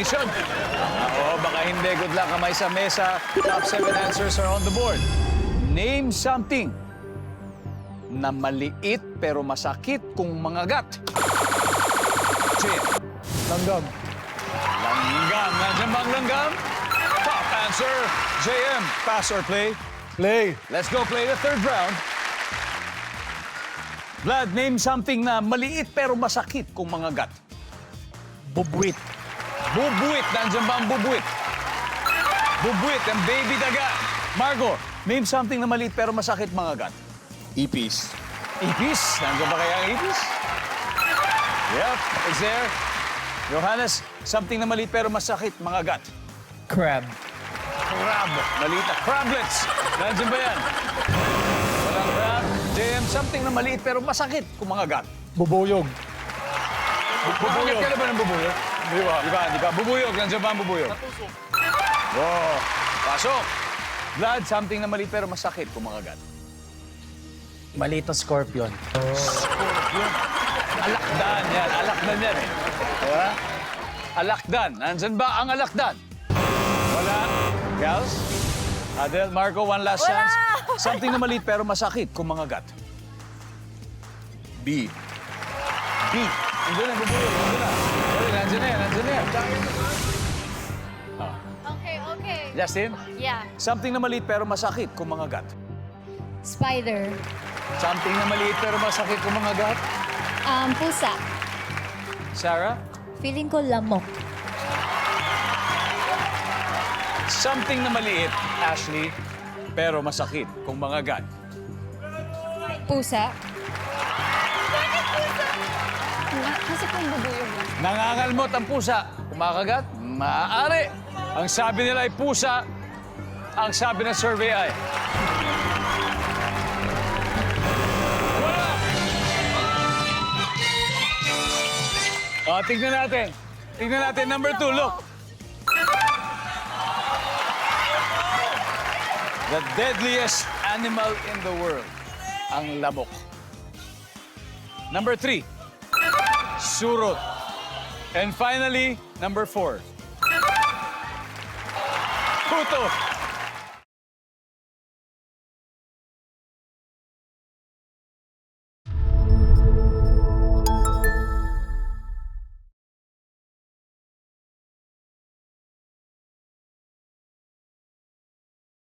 combination. Oo, baka hindi. Good luck, kamay sa mesa. Top 7 answers are on the board. Name something na maliit pero masakit kung mangagat. JM. Langgam. Langgam. Nandiyan ba ang langgam? Top answer. JM, pass or play? Play. Let's go play the third round. Vlad, name something na maliit pero masakit kung mangagat. Bubwit. Bubuit. Nandiyan ba ang bubuit? Bubuit, ang baby daga. Margo, name something na maliit pero masakit mangagat. Ipis. Ipis. Nandiyan ba kaya ang ipis? Yep, it's there. Johannes, something na maliit pero masakit mangagat. Crab. Crab. Maliit na crablets. Nandiyan ba yan? Walang crab. JM, something na maliit pero masakit kung mangagat. Bubuyog. Bubuyog. Kailan ba ng bubuyog? Di ba? Di ba? Bubuyog. Nandiyan ba ang bubuyog? Wow. Pasok. Vlad, something na maliit pero masakit kung mangagat. Maliit na scorpion. Alakdan yan. Alakdan yan eh. Diba? Alakdan. Nandyan ba ang alakdan? Wala. Gals? Adel, Marco, one last chance. Something na maliit pero masakit kung mangagat. B. B. Nandun na, bubuyog. Nandun na. Nandyan na yan. Nandyan na yan. Okay. Justin? Yeah. Something na maliit pero masakit kung mangagat. Spider. Something na maliit pero masakit kung mangagat. Pusa. Sarah? Feeling ko lamok. Something na maliit, Ashley, pero masakit kung mangagat. Pusa. Bakit pusa? Kasi kung bubuyog lang. Nangangalmot ang pusa. Kumakagat? Maaari. Ang sabi nila ay pusa. Ang sabi ng survey ay... Wala! Tignan natin. Tignan natin. Number 2, look. The deadliest animal in the world. Ang lamok. Number 3, surot. And finally, number 4, puto.